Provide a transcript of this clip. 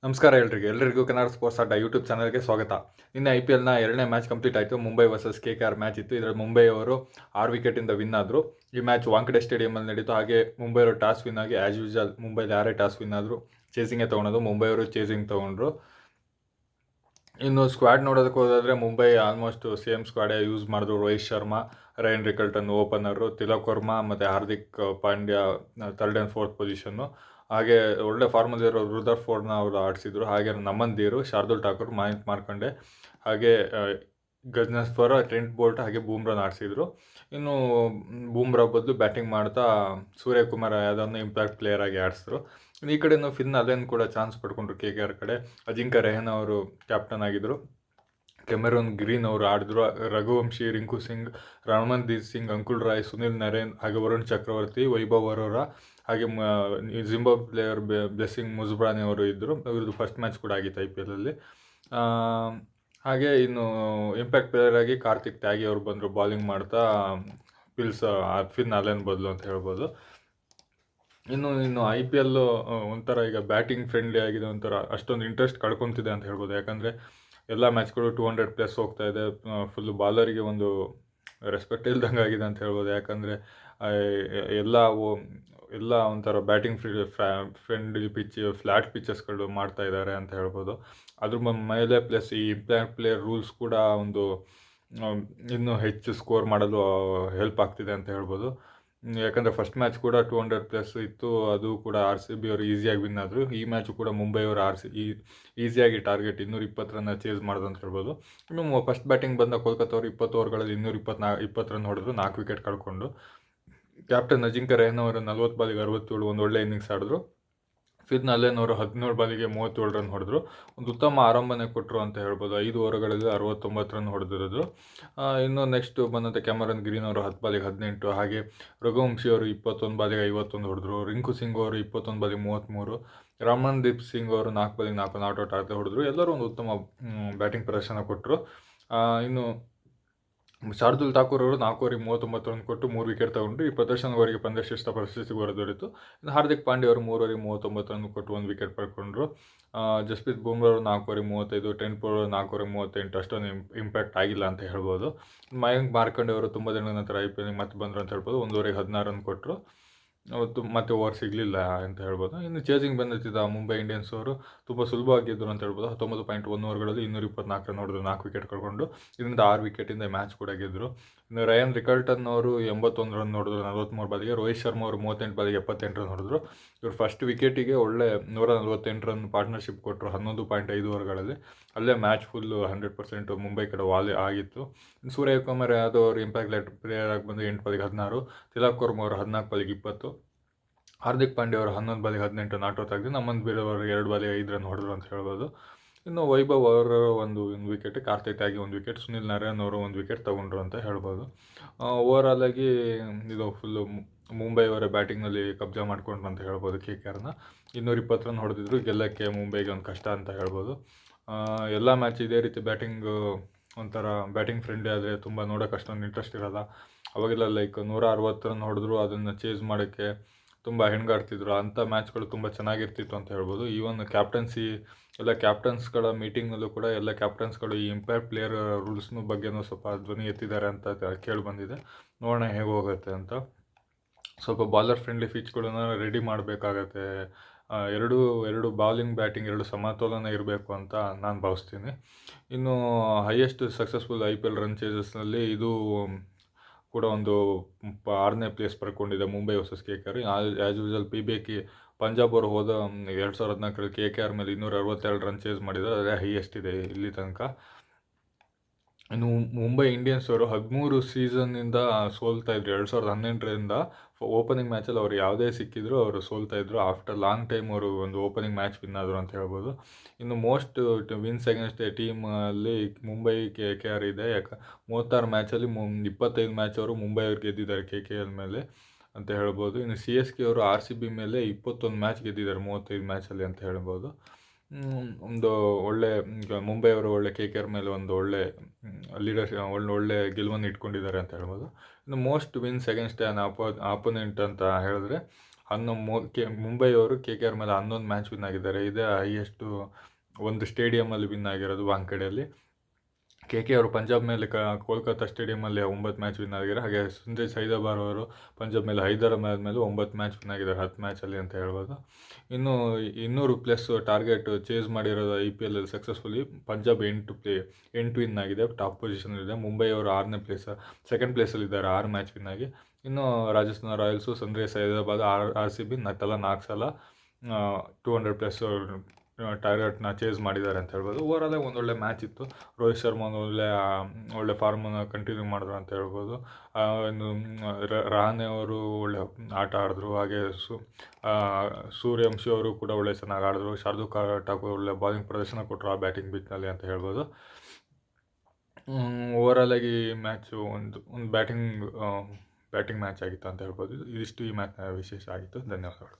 ನಮಸ್ಕಾರ ಎಲ್ಲರಿಗೂ ಕನ್ನಡ ಸ್ಪೋರ್ಟ್ಸ್ ಅಡ್ಡ ಯೂಟ್ಯೂಬ್ ಚಾನಲ್ಗೆ ಸ್ವಾಗತ. ನಿನ್ನೆ IPLನ ಎರಡನೇ ಮ್ಯಾಚ್ ಕಂಪ್ಲೀಟ್ ಆಯಿತು. ಮುಂಬೈ ವರ್ಸಸ್ KKR ಮ್ಯಾಚ್ ಇತ್ತು. ಇದರಲ್ಲಿ ಮುಂಬೈ ಅವರು 6 ವಿಕೆಟಿಂದ ವಿನ್ ಆದರು. ಈ ಮ್ಯಾಚ್ ವಾಂಖೆಡೆ ಸ್ಟೇಡಿಯಮಲ್ಲಿ ನಡೀತು. ಹಾಗೆ ಮುಂಬೈ ಅವರು ಟಾಸ್ ವಿನ್ ಆಗಿ ಆ್ಯಸ್ ಯೂಶುವಲ್ ಮುಂಬೈಲಿ ಯಾರೇ ಟಾಸ್ ವಿನ್ ಆದರೂ ಚೇಸಿಂಗೇ ತೊಗೊಳೋದು. ಮುಂಬೈ ಅವರು ಚೇಸಿಂಗ್ ತೊಗೊಂಡ್ರು. ಇನ್ನು ಸ್ಕ್ವಾಡ್ ನೋಡೋದಕ್ಕೆ ಹೋದಾದರೆ ಮುಂಬೈ ಆಲ್ಮೋಸ್ಟ್ ಸೇಮ್ ಸ್ಕ್ವಾಡೇ ಯೂಸ್ ಮಾಡಿದ್ರು. ರೋಹಿತ್ ಶರ್ಮಾ, ರಯನ್ ರಿಕಲ್ಟನ್ ಓಪನರು, ತಿಲಕ್ ವರ್ಮಾ ಮತ್ತು Hardik Pandya third and fourth position. ಹಾಗೆ ಒಳ್ಳೆ ಫಾರ್ಮಲ್ಲಿರೋ ರುದರ್ಫೋರ್ಡ್ನ ಅವರು ಆಡಿಸಿದ್ರು. ಹಾಗೆ ನಮನ್ದೀರು, ಶಾರ್ದುಲ್ ಠಾಕೂರ್, ಮಯಾಂಕ್ ಮಾರ್ಕಂಡೆ, ಹಾಗೆ ಗಜನಸ್ವರ, ಟ್ರೆಂಟ್ ಬೋಲ್ಟ್ ಹಾಗೆ ಬೂಮ್ರಾನ ಆಡಿಸಿದ್ರು. ಇನ್ನು ಬೂಮ್ರಾ ಬದಲು ಬ್ಯಾಟಿಂಗ್ ಮಾಡ್ತಾ ಸೂರ್ಯಕುಮಾರ್ ಯಾದವ್ನ ಇಂಪ್ಯಾಕ್ಟ್ ಪ್ಲೇಯರ್ ಆಗಿ ಆಡಿಸಿದ್ರು. ಈ ಕಡೆನೂ ಫಿನ್ ಅಲೆನ್ ಕೂಡ ಚಾನ್ಸ್ ಪಡ್ಕೊಂಡ್ರು KKR ಕಡೆ. ಅಜಿಂಕ್ಯ ರೆಹನ್ ಅವರು ಕ್ಯಾಪ್ಟನ್ ಆಗಿದ್ದರು. ಕೆಮೆರೂನ್ ಗ್ರೀನ್ ಅವರು ಆಡಿದ್ರು. ರಘುವಂಶಿ, ರಿಂಕು ಸಿಂಗ್, ರಮಣ್ದೀಪ್ ಸಿಂಗ್, ಅಂಕುಲ್ ರಾಯ್, ಸುನಿಲ್ ನರೇನ್, ಹಾಗೆ ವರುಣ್ ಚಕ್ರವರ್ತಿ, ವೈಭವ್ ಅರೋರಾ, ಹಾಗೆ ಜಿಂಬಾಬ್ವೆ ಪ್ಲೇಯರ್ ಬ್ಲೆಸ್ಸಿಂಗ್ ಮುಜ್ರಾನಿ ಅವರು ಇದ್ದರು. ಇವ್ರದ್ದು ಫಸ್ಟ್ ಮ್ಯಾಚ್ ಕೂಡ ಆಗಿತ್ತು IPLಲ್ಲಿ. ಹಾಗೆ ಇನ್ನು ಇಂಪ್ಯಾಕ್ಟ್ ಪ್ಲೇಯರ್ ಆಗಿ ಕಾರ್ತಿಕ್ ತ್ಯಾಗಿ ಅವರು ಬಂದರು ಬಾಲಿಂಗ್ ಮಾಡ್ತಾ, ಫಿನ್ ಅಲೆನ್ ಬದಲು ಅಂತ ಹೇಳ್ಬೋದು. ಇನ್ನು IPL ಒಂಥರ ಈಗ ಬ್ಯಾಟಿಂಗ್ ಫ್ರೆಂಡ್ಲಿ ಆಗಿದೆ, ಒಂಥರ ಅಷ್ಟೊಂದು ಇಂಟ್ರೆಸ್ಟ್ ಕಳ್ಕೊತಿದೆ ಅಂತ ಹೇಳ್ಬೋದು. ಯಾಕಂದರೆ ಎಲ್ಲ ಮ್ಯಾಚ್ಗಳು 200+ ಹೋಗ್ತಾ ಇದೆ. ಫುಲ್ಲು ಬಾಲರಿಗೆ ಒಂದು ರೆಸ್ಪೆಕ್ಟ್ ಇಲ್ದಂಗೆ ಆಗಿದೆ ಅಂತ ಹೇಳ್ಬೋದು. ಯಾಕಂದರೆ ಎಲ್ಲ ಒಂಥರ ಬ್ಯಾಟಿಂಗ್ ಫ್ರೆಂಡ್ಲಿ ಫ್ಲ್ಯಾಟ್ ಪಿಚ್ಚಸ್ಗಳು ಮಾಡ್ತಾ ಇದ್ದಾರೆ ಅಂತ ಹೇಳ್ಬೋದು. ಅದ್ರ ಮೇಲೆ ಪ್ಲಸ್ ಈ ಇಂಪ್ಯಾಕ್ಟ್ ಪ್ಲೇಯರ್ ರೂಲ್ಸ್ ಕೂಡ ಒಂದು ಇನ್ನೂ ಹೆಚ್ಚು ಸ್ಕೋರ್ ಮಾಡಲು ಹೆಲ್ಪ್ ಆಗ್ತಿದೆ ಅಂತ ಹೇಳ್ಬೋದು. ಯಾಕಂದರೆ ಫಸ್ಟ್ ಮ್ಯಾಚ್ ಕೂಡ 200+ ಇತ್ತು. ಅದು ಕೂಡ RCB ಅವರು ಈಸಿಯಾಗಿ ವಿನ್ ಆದರು. ಈ ಮ್ಯಾಚು ಕೂಡ ಮುಂಬೈ ಅವರು ಈಸಿಯಾಗಿ ಟಾರ್ಗೆಟ್ 220 ರನ್ನ ಚೇಸ್ ಮಾಡೋದು ಅಂತ ಹೇಳ್ಬೋದು. ಇನ್ನು ಫಸ್ಟ್ ಬ್ಯಾಟಿಂಗ್ ಬಂದ ಕೋಲ್ಕತ್ತಾ ಅವರು 20 ಓವರ್ಗಳಲ್ಲಿ 220 ರನ್ ಹೊಡೆದ್ರು, 4 ವಿಕೆಟ್ ಕಳ್ಕೊಂಡು. ಕ್ಯಾಪ್ಟನ್ ಅಜಿಂಕ್ಯ ರೆಹನ್ ಅವರು 40 ಬಾಲಿಗೆ 67 ಒಂದು ಒಳ್ಳೆ ಇನ್ನಿಂಗ್ಸ್ ಆಡಿದ್ರು. ಫಿನ್ ಅಲೆನ್ ಅವರು 17 ಬಾಲಿಗೆ 37 ರನ್ ಹೊಡೆದ್ರು. ಒಂದು ಉತ್ತಮ ಆರಂಭನೆ ಕೊಟ್ಟರು ಅಂತ ಹೇಳ್ಬೋದು. 5 ಓವರ್ಗಳಲ್ಲಿ 69 ರನ್ ಹೊಡೆದಿರೋದು. ಇನ್ನು ನೆಕ್ಸ್ಟ್ ಬಂದಂತೆ ಕೆಮರನ್ ಗ್ರೀನ್ ಅವರು 10 ಬಾಲಿಗೆ 18, ಹಾಗೆ ರಘುವಂಶಿ ಅವರು 21 ಬಾಲಿಗೆ 51 ಹೊಡೆದ್ರು. ರಿಂಕು ಸಿಂಗ್ ಅವರು 21 ಬಾಲಿಗೆ 33, ರಮಣ್ದೀಪ್ ಸಿಂಗ್ ಅವರು 4 ಬಾಲಿಗೆ 4 ನಾಟ್ ಔಟ್ ಹೊಡೆದ್ರು. ಎಲ್ಲರೂ ಒಂದು ಉತ್ತಮ ಬ್ಯಾಟಿಂಗ್ ಪ್ರದರ್ಶನ ಕೊಟ್ಟರು. ಇನ್ನು ಶಾರ್ದುಲ್ ಠಾಕೂರ್ ಅವರು 4 ಓವರಿಗೆ 39 ರನ್ ಕೊಟ್ಟು 3 ವಿಕೆಟ್ ತಗೊಂಡು ಈ ಪ್ರದರ್ಶನವರೆಗೆ ಪಂದ್ಯಶ್ರೇಷ್ಠ ಪ್ರಶಸ್ತಿ ದೊರೆಯಿತು. ಇನ್ನು ಹಾರ್ದಿಕ್ ಪಾಂಡ್ಯ ಅವರು 3 ಓವರಿಗೆ 39 ರನ್ ಕೊಟ್ಟು 1 ವಿಕೆಟ್ ಪಡ್ಕೊಂಡ್ರು. ಜಸ್ಪ್ರೀತ್ ಬೂಮ್ರಾ ಅವರು 4 ಓವರಿಗೆ 35, ಟ್ರೆಂಟ್ ಬೋಲ್ಟ್ 4 ಓವರಿಗೆ 38, ಅಷ್ಟೊಂದು ಇಂಪ್ಯಾಕ್ಟ್ ಆಗಿಲ್ಲ ಅಂತ ಹೇಳ್ಬೋದು. ಮಯಾಂಕ್ ಮಾರ್ಕಂಡೆ ಅವರು ತುಂಬ ದಿನದ ನಂತರ IPL ಮತ್ತೆ ಬಂದರು ಅಂತ ಹೇಳ್ಬೋದು. 1 ಓವರಿಗೆ 16 ರನ್ ಕೊಟ್ಟರು. ಅವತ್ತು ಮತ್ತೆ ಓವರ್ ಸಿಗಲಿಲ್ಲ ಅಂತ ಹೇಳ್ಬೋದು. ಇನ್ನು ಚೇಸಿಂಗ್ ಬಂದಿದ್ದ ಮುಂಬೈ ಇಂಡಿಯನ್ಸ್ ಅವರು ತುಂಬ ಸುಲಭವಾಗಿದ್ದರು ಅಂತ ಹೇಳ್ಬೋದು. 19.1 ಓವರ್ಗಳಲ್ಲಿ 224 ರನ್ ಹೊಡೆದ್ರು, 4 ವಿಕೆಟ್ ಕಳ್ಕೊಂಡು. ಇದರಿಂದ 6 ವಿಕೆಟಿಂದ ಮ್ಯಾಚ್ ಕೂಡ ಗೆದ್ದರು. ಇನ್ನು ರಯನ್ ರಿಕಲ್ಟನ್ ಅವರು 81 ರನ್ ಹೊಡೆದ್ರು 43 ಬಾಲಿಗೆ. ರೋಹಿತ್ ಶರ್ಮಾ ಅವರು 38 ಬಾಲಿಗೆ 78 ರನ್ ಹೊಡೆದ್ರು. ಇವರು ಫಸ್ಟ್ ವಿಕೆಟಿಗೆ ಒಳ್ಳೆ 148 ರನ್ ಪಾರ್ಟ್ನರ್ಶಿಪ್ ಕೊಟ್ಟರು 11.5 ಓವರ್ಗಳಲ್ಲಿ. ಅಲ್ಲೇ ಮ್ಯಾಚ್ ಫುಲ್ಲು 100% ಮುಂಬೈ ಕಡೆ ವಾಲಿ ಆಗಿತ್ತು. ಸೂರ್ಯಕುಮಾರ್ ಯಾದವ್ ಅವರು ಇಂಪ್ಯಾಕ್ಟ್ ಪ್ಲೇಯರ್ ಆಗಿ ಬಂದು 8 ಬಾಲಿಗೆ 16, ತಿಲಕ್ ವರ್ಮಾ ಅವರು 14 ಬಾಲಿಗೆ 20, ಹಾರ್ದಿಕ್ ಪಾಂಡ್ಯ ಅವರು 11 ಬಾಲಿಗೆ 18 ನಾಟ್ ಔಟ್ ಆಗಿದೆ. ನಮನ್ದೀರ್ ಅವರು 2 ಬಾಲಿಗೆ 5 ರನ್ ಹೊಡೆದ್ರು ಅಂತ ಹೇಳ್ಬೋದು. ಇನ್ನು ವೈಭವ್ ಅವರು ಒಂದು ವಿಕೆಟ್, ಕಾರ್ತಿಕ್ ತ್ಯಾಗಿ 1 ವಿಕೆಟ್, ಸುನಿಲ್ ನರೇನ್ ಅವರು 1 ವಿಕೆಟ್ ತೊಗೊಂಡ್ರು ಅಂತ ಹೇಳ್ಬೋದು. ಓವರಾಲ್ ಆಗಿ ಇದು ಫುಲ್ಲು ಮುಂಬೈ ಅವರ ಬ್ಯಾಟಿಂಗ್ನಲ್ಲಿ ಕಬ್ಜಾ ಮಾಡ್ಕೊಂಡ್ರು ಅಂತ ಹೇಳ್ಬೋದು. KKRನ 220 ರನ್ ಹೊಡೆದಿದ್ರು. ಗೆಲ್ಲಕ್ಕೆ ಮುಂಬೈಗೆ ಒಂದು ಕಷ್ಟ ಅಂತ ಹೇಳ್ಬೋದು. ಎಲ್ಲ ಮ್ಯಾಚ್ ಇದೇ ರೀತಿ ಒಂಥರ ಬ್ಯಾಟಿಂಗ್ ಫ್ರೆಂಡ್ಲಿ ಆದರೆ ತುಂಬ ನೋಡೋಕೆ ಅಷ್ಟೊಂದು ಇಂಟ್ರೆಸ್ಟ್ ಇರೋಲ್ಲ. ಅವಾಗೆಲ್ಲ 160 ರನ್ ಹೊಡೆದ್ರು ಅದನ್ನು ಚೇಸ್ ಮಾಡೋಕ್ಕೆ ತುಂಬ ಹೆಣ್ಗಾಡ್ತಿದ್ರು. ಅಂಥ ಮ್ಯಾಚ್ಗಳು ತುಂಬ ಚೆನ್ನಾಗಿರ್ತಿತ್ತು ಅಂತ ಹೇಳ್ಬೋದು. ಈವನ್ ಎಲ್ಲ ಕ್ಯಾಪ್ಟನ್ಸ್ಗಳ ಮೀಟಿಂಗ್ನಲ್ಲೂ ಕೂಡ ಎಲ್ಲ ಕ್ಯಾಪ್ಟನ್ಸ್ಗಳು ಈ ಇಂಪ್ಯಾಕ್ಟ್ ಪ್ಲೇಯರ್ ರೂಲ್ಸ್ನ ಬಗ್ಗೆನೂ ಸ್ವಲ್ಪ ಧ್ವನಿ ಎತ್ತಿದ್ದಾರೆ ಅಂತ ಕೇಳಿ ಬಂದಿದೆ. ನೋಡೋಣ ಹೇಗೆ ಹೋಗುತ್ತೆ ಅಂತ. ಸ್ವಲ್ಪ ಬಾಲರ್ ಫ್ರೆಂಡ್ಲಿ ಪಿಚ್ಗಳನ್ನು ರೆಡಿ ಮಾಡಬೇಕಾಗತ್ತೆ. ಎರಡು ಬಾಲಿಂಗ್ ಬ್ಯಾಟಿಂಗ್ ಎರಡು ಸಮತೋಲನ ಇರಬೇಕು ಅಂತ ನಾನು ಭಾವಿಸ್ತೀನಿ. ಇನ್ನು ಹೈಯೆಸ್ಟ್ ಸಕ್ಸಸ್ಫುಲ್ IPL ರನ್ ಚೇಸಸ್ನಲ್ಲಿ ಇದು ಕೂಡ ಒಂದು 6ನೇ ಪ್ಲೇಸ್ ಪಡ್ಕೊಂಡಿದೆ Mumbai versus KKR. As usual PBK Punjab ಅವರು ಹೋದ 2014ರಲ್ಲಿ KKR ಮೇಲೆ 262 ರನ್ ಚೇಸ್ ಮಾಡಿದ್ದಾರೆ. ಅದೇ ಹೈಯೆಸ್ಟ್ ಇದೆ ಇಲ್ಲಿ ತನಕ. ಇನ್ನು ಮುಂಬೈ ಇಂಡಿಯನ್ಸ್ ಅವರು 13 ಸೀಸನ್ನಿಂದ ಸೋಲ್ತಾಯಿದ್ರು. 2018ರಿಂದ ಓಪನಿಂಗ್ ಮ್ಯಾಚಲ್ಲಿ ಅವರು ಯಾವುದೇ ಸಿಕ್ಕಿದ್ರು ಅವರು ಸೋಲ್ತಾಯಿದ್ರು. ಆಫ್ಟರ್ ಲಾಂಗ್ ಟೈಮ್ ಅವರು ಒಂದು ಓಪನಿಂಗ್ ಮ್ಯಾಚ್ ವಿನ್ ಆದರು ಅಂತ ಹೇಳ್ಬೋದು. ಇನ್ನು ಮೋಸ್ಟ್ ವಿನ್ಸ್ ಅಗೇನ್ಸ್ಟ್ ಎ ಟೀಮಲ್ಲಿ ಮುಂಬೈ KKR ಇದೆ. 36 ಮ್ಯಾಚಲ್ಲಿ 25 ಮ್ಯಾಚ್ ಅವರು ಮುಂಬೈ ಅವ್ರು ಗೆದ್ದಿದ್ದಾರೆ KKR ಮೇಲೆ ಅಂತ ಹೇಳ್ಬೋದು. ಇನ್ನು CSK ಅವರು RCB ಮೇಲೆ 21 ಮ್ಯಾಚ್ ಗೆದ್ದಿದ್ದಾರೆ 35 ಮ್ಯಾಚಲ್ಲಿ ಅಂತ ಹೇಳ್ಬೋದು. ಒಂದು ಒಳ್ಳೆ ಮುಂಬೈ ಅವರು ಒಳ್ಳೆ KKR ಮೇಲೆ ಒಂದು ಒಳ್ಳೆ ಲೀಡರ್ಶಿಪ್ ಒಳ್ಳೆ ಗೆಲುವನ್ನು ಇಟ್ಕೊಂಡಿದ್ದಾರೆ ಅಂತ ಹೇಳ್ಬೋದು. ಇನ್ನು most wins against an opponent ಅಂತ ಹೇಳಿದ್ರೆ ಮುಂಬೈಯವರು KKR ಮೇಲೆ 11 ಮ್ಯಾಚ್ ವಿನ್ ಆಗಿದ್ದಾರೆ. ಇದೇ ಹೈಯೆಸ್ಟು ಒಂದು ಸ್ಟೇಡಿಯಮಲ್ಲಿ ವಿನ್ ಆಗಿರೋದು ವಾಂಖೇಡೆಯಲ್ಲಿ. KKR ಪಂಜಾಬ್ ಮೇಲೆ ಕೋಲ್ಕತ್ತಾ ಸ್ಟೇಡಿಯಮಲ್ಲಿ 9 ಮ್ಯಾಚ್ ವಿನ್ ಆಗಿದ್ದಾರೆ. ಹಾಗೆ ಸನ್ರೈಸ್ ಹೈದರಾಬಾದ್ ಅವರು ಪಂಜಾಬ್ ಮೇಲೆ ಹೈದರಾಬಾದ್ ಮೇಲೆ 9 ಮ್ಯಾಚ್ ವಿನ್ ಆಗಿದ್ದಾರೆ 10 ಮ್ಯಾಚಲ್ಲಿ ಅಂತ ಹೇಳ್ಬೋದು. ಇನ್ನು 200+ ಟಾರ್ಗೆಟ್ ಚೇಸ್ ಮಾಡಿರೋದು IPL ಸಕ್ಸಸ್ಫುಲಿ. ಪಂಜಾಬ್ 8 ವಿನ್ ಆಗಿದೆ, ಟಾಪ್ ಪೊಸಿಷನಲ್ಲಿದೆ. ಮುಂಬೈ ಅವರು 6ನೇ ಪ್ಲೇಸ್, ಸೆಕೆಂಡ್ ಪ್ಲೇಸಲ್ಲಿದ್ದಾರೆ 6 ಮ್ಯಾಚ್ ವಿನ್ ಆಗಿ. ಇನ್ನು Rajasthan Royals, Sunrise Hyderabad, RCB ತಲಾ 4 ಸಲ 200+ ಟಾರ್ಗೆಟ್ನ ಚೇಸ್ ಮಾಡಿದ್ದಾರೆ ಅಂತ ಹೇಳ್ಬೋದು. ಓವರಾಲಾಗಿ ಒಂದೊಳ್ಳೆ ಮ್ಯಾಚ್ ಇತ್ತು. ರೋಹಿತ್ ಶರ್ಮಾ ಒಳ್ಳೆ ಫಾರ್ಮನ್ನು ಕಂಟಿನ್ಯೂ ಮಾಡಿದ್ರು ಅಂತ ಹೇಳ್ಬೋದು. ಇನ್ನು ರಹಾನೆ ಅವರು ಒಳ್ಳೆ ಆಟ ಆಡಿದ್ರು. ಹಾಗೆ ಸೂರ್ಯವಂಶಿ ಅವರು ಕೂಡ ಒಳ್ಳೆ ಚೆನ್ನಾಗಿ ಆಡಿದ್ರು. ಶಾರ್ದೂಲ್ ಠಾಕೂರ್ ಒಳ್ಳೆ ಬಾಲಿಂಗ್ ಪ್ರದರ್ಶನ ಕೊಟ್ಟರು ಆ ಬ್ಯಾಟಿಂಗ್ ಪಿಚ್ನಲ್ಲಿ ಅಂತ ಹೇಳ್ಬೋದು. ಓವರಾಲಾಗಿ ಮ್ಯಾಚು ಒಂದು ಬ್ಯಾಟಿಂಗ್ ಮ್ಯಾಚ್ ಆಗಿತ್ತು ಅಂತ ಹೇಳ್ಬೋದು. ಇದಿಷ್ಟು ಈ ಮ್ಯಾಚ್ನ ವಿಶೇಷ ಆಗಿತ್ತು. ಧನ್ಯವಾದಗಳು.